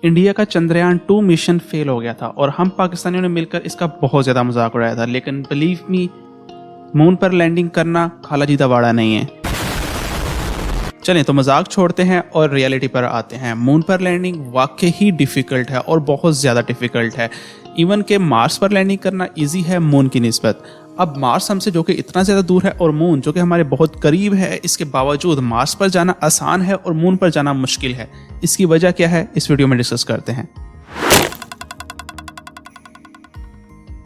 India का Chandrayaan 2 mission fail हो गया था और हम पाकिस्तानियों ने मिलकर इसका बहुत ज़्यादा मजाक उड़ाया था, लेकिन बिलीव मी, मून पर लैंडिंग करना खाला जी दवाड़ा नहीं है। चलें तो मजाक छोड़ते हैं और रियलिटी पर आते हैं। मून पर लैंडिंग वाकई ही डिफ़िकल्ट है और बहुत ज़्यादा डिफ़िकल्ट है। इवन के मार्स पर लैंडिंग करना इजी है मून की निस्बत। अब मार्स हमसे जो कि इतना ज़्यादा दूर है और मून जो कि हमारे बहुत करीब है, इसके बावजूद मार्स पर जाना आसान है और मून पर जाना मुश्किल है। इसकी वजह क्या है, इस वीडियो में डिस्कस करते हैं।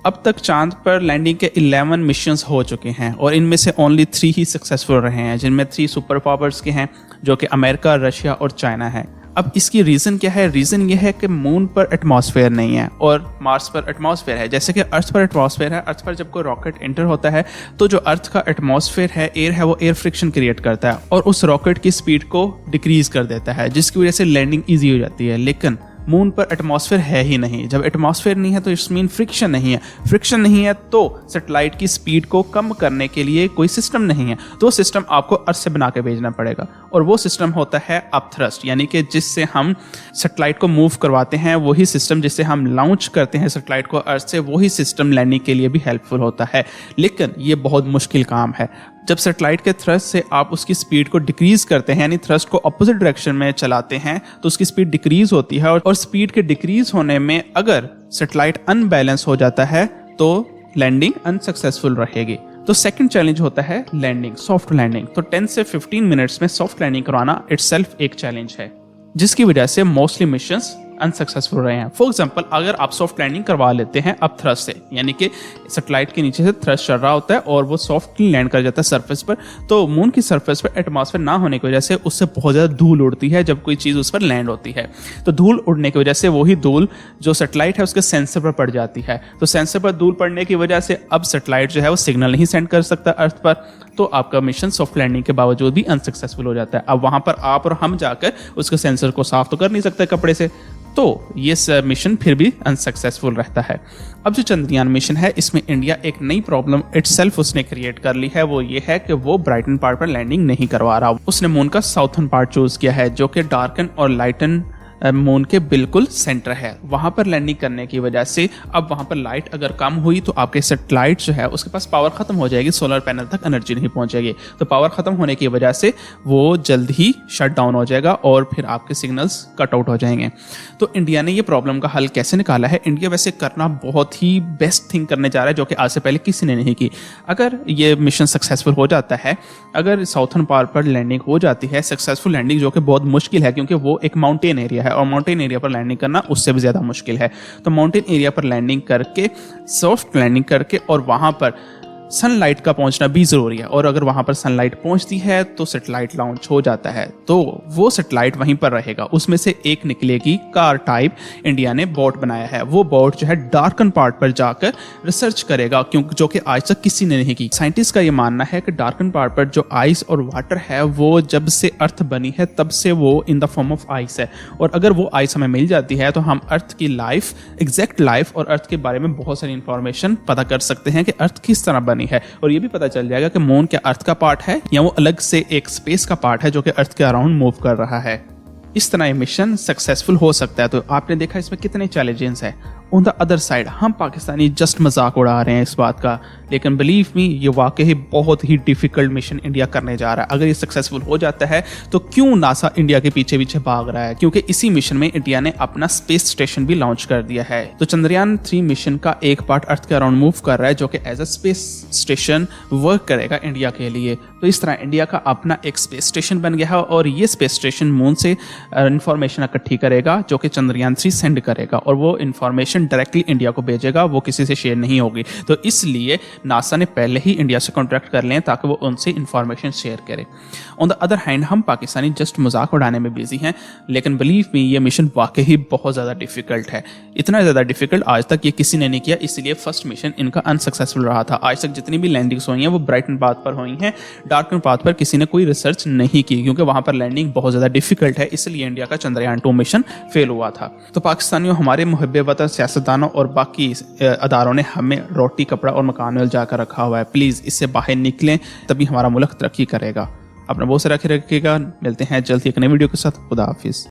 अब तक चांद पर लैंडिंग के 11 मिशंस हो चुके हैं और इनमें से ओनली 3 ही सक्सेसफुल रहे हैं, जिनमें 3 सुपर पावर्स के हैं जो कि अमेरिका, रशिया और चाइना है। अब इसकी रीज़न क्या है? रीज़न ये है कि मून पर एटमॉस्फेयर नहीं है और मार्स पर एटमॉस्फेयर है। जैसे कि अर्थ पर एटमॉस्फेयर है, अर्थ पर जब कोई रॉकेट एंटर होता है तो जो अर्थ का एटमॉस्फेयर है, एयर है, वो एयर फ्रिक्शन क्रिएट करता है और उस रॉकेट की स्पीड को डिक्रीज कर देता है, जिसकी वजह से लैंडिंग ईजी हो जाती है। लेकिन मून पर एटमॉस्फेयर है ही नहीं। जब एटमॉस्फेयर नहीं है तो इट्स मीन फ्रिक्शन नहीं है। फ्रिक्शन नहीं है तो सैटेलाइट की स्पीड को कम करने के लिए कोई सिस्टम नहीं है, तो सिस्टम आपको अर्थ से बना के भेजना पड़ेगा और वो सिस्टम होता है अपथ्रस्ट, यानी कि जिससे हम सैटेलाइट को मूव करवाते हैं। वही सिस्टम जिससे हम लॉन्च करते हैं सैटेलाइट को अर्थ से, वही सिस्टम लैंडिंग के लिए भी हेल्पफुल होता है। लेकिन ये बहुत मुश्किल काम है। जब सैटेलाइट के थ्रस्ट से आप उसकी स्पीड को डिक्रीज करते हैं, यानी थ्रस्ट को अपोजिट डायरेक्शन में चलाते हैं, तो उसकी स्पीड डिक्रीज होती है और स्पीड के डिक्रीज होने में अगर सैटेलाइट अनबैलेंस हो जाता है तो लैंडिंग अनसक्सेसफुल रहेगी। तो सेकंड चैलेंज होता है लैंडिंग, सॉफ्ट लैंडिंग। तो 10 से 15 मिनट्स में सॉफ्ट लैंडिंग करवाना इटसेल्फ एक चैलेंज है, जिसकी वजह से मोस्टली मिशंस अनसक्सेसफुल रहे हैं। फॉर एग्जांपल, अगर आप सॉफ्ट लैंडिंग करवा लेते हैं अब थ्रस्ट से, यानी कि सैटेलाइट के नीचे से थ्रस्ट चल रहा होता है और वो सॉफ्टली लैंड कर जाता है सरफेस पर, तो मून की सरफेस पर एटमॉस्फेयर ना होने की वजह से उससे बहुत ज़्यादा धूल उड़ती है जब कोई चीज़ उस पर लैंड होती है। तो धूल उड़ने की वजह से वही धूल जो सैटेलाइट है उसके सेंसर पर पड़ जाती है। तो सेंसर पर धूल पड़ने की वजह से अब सैटेलाइट जो है वो सिग्नल नहीं सेंड कर सकता अर्थ पर, तो आपका मिशन सॉफ्ट लैंडिंग के बावजूद भी अनसक्सेसफुल हो जाता है। अब वहाँ पर आप और हम जाकर उसके सेंसर को साफ तो कर नहीं सकते कपड़े से, तो ये मिशन फिर भी अनसक्सेसफुल रहता है। अब जो चंद्रयान मिशन है, इसमें इंडिया एक नई प्रॉब्लम इटसेल्फ उसने क्रिएट कर ली है। वो ये है कि वो ब्राइटन पार्ट पर लैंडिंग नहीं करवा रहा। उसने मून का साउथर्न पार्ट चूज किया है, जो कि डार्कन और लाइटन मून के बिल्कुल सेंटर है। वहां पर लैंडिंग करने की वजह से अब वहां पर लाइट अगर कम हुई तो आपके सैटेलाइट जो है उसके पास पावर खत्म हो जाएगी, सोलर पैनल तक एनर्जी नहीं पहुंचेगी। तो पावर खत्म होने की वजह से वो जल्द ही शट डाउन हो जाएगा और फिर आपके सिग्नल्स कट आउट हो जाएंगे। तो इंडिया ने ये प्रॉब्लम का हल कैसे निकाला है? इंडिया वैसे करना बहुत ही बेस्ट थिंग करने जा रहा है, जो कि आज से पहले किसी ने नहीं की। अगर ये मिशन सक्सेसफुल हो जाता है, अगर साउथर्न पार्ट पर लैंडिंग हो जाती है सक्सेसफुल लैंडिंग, जो कि बहुत मुश्किल है क्योंकि वो एक माउंटेन एरिया है और माउंटेन एरिया पर लैंडिंग करना उससे भी ज़्यादा मुश्किल है। तो माउंटेन एरिया पर लैंडिंग करके, सॉफ्ट लैंडिंग करके और वहाँ पर सनलाइट का पहुंचना भी ज़रूरी है, और अगर वहाँ पर सनलाइट पहुंचती है तो सैटेलाइट लॉन्च हो जाता है। तो वो सैटेलाइट वहीं पर रहेगा, उसमें से एक निकलेगी कार टाइप। इंडिया ने बोट बनाया है, वो बोट जो है डार्कन पार्ट पर जाकर रिसर्च करेगा, क्योंकि जो कि आज तक किसी ने नहीं की। साइंटिस्ट का ये मानना है कि डार्कन पार्ट पर जो आइस और वाटर है वो जब से अर्थ बनी है तब से वो in the form of ice है, और अगर वो आइस हमें मिल जाती है तो हम अर्थ की लाइफ, एग्जैक्ट लाइफ और अर्थ के बारे में बहुत सारी इंफॉर्मेशन पता कर सकते हैं कि अर्थ किस तरह है। और ये भी पता चल जाएगा कि मून क्या अर्थ का पार्ट है या वो अलग से एक स्पेस का पार्ट है जो कि अर्थ के अराउंड मूव कर रहा है। इस तरह ये मिशन सक्सेसफुल हो सकता है। तो आपने देखा इसमें कितने चैलेंजेस हैं। ऑन द अदर साइड हम पाकिस्तानी जस्ट मजाक उड़ा रहे हैं इस बात का, लेकिन बिलीव मी, ये वाकई बहुत ही डिफिकल्ट मिशन इंडिया करने जा रहा है। अगर ये सक्सेसफुल हो जाता है तो क्यों नासा इंडिया के पीछे पीछे भाग रहा है? क्योंकि इसी मिशन में इंडिया ने अपना स्पेस स्टेशन भी लॉन्च कर दिया है। तो चंद्रयान 3 मिशन का एक पार्ट अर्थ के अराउंड मूव कर रहा है, जो कि as a space station work करेगा इंडिया के लिए। तो इस तरह इंडिया का अपना एक स्पेस स्टेशन बन गया है और ये स्पेस स्टेशन मून से इंफॉर्मेशन इकट्ठी करेगा जो कि चंद्रयान 3 सेंड करेगा, और वो इंफॉर्मेशन डायरेक्टली इंडिया को भेजेगा, वो किसी से शेयर नहीं होगी। तो इसलिए नासा ने पहले ही इंडिया से कॉन्ट्रैक्ट कर लें ताकि वो उनसे इंफॉर्मेशन शेयर करे। ऑन द अदर हैंड हम पाकिस्तानी जस्ट मजाक उड़ाने में बिजी हैं, लेकिन बिलीव मी, ये मिशन वाकई बहुत ज़्यादा डिफिकल्ट है। इतना ज़्यादा डिफिकल्ट आज तक ये किसी ने नहीं किया, इसलिए फर्स्ट मिशन इनका अनसक्सेसफुल रहा था। आज तक जितनी भी लैंडिंग्स हुई हैं वो ब्राइटन पाथ पर हुई हैं, डार्कन पाथ पर किसी ने कोई रिसर्च नहीं की क्योंकि वहाँ पर लैंडिंग बहुत ज़्यादा डिफिकल्ट है, इसलिए इंडिया का चंद्रयान 2 मिशन फेल हुआ था। तो पाकिस्तानियों, हमारे मुहब्बे वतन सियासतदानों और बाकी अदारों ने हमें रोटी, कपड़ा और मकान में उलझाकर रखा हुआ है। प्लीज़ इससे बाहर निकलें, तभी हमारा मुल्क तरक्की करेगा। अपना बहुत सारा ख्याल रखिएगा। मिलते हैं जल्द ही एक नई वीडियो के साथ। खुदा हाफिज़।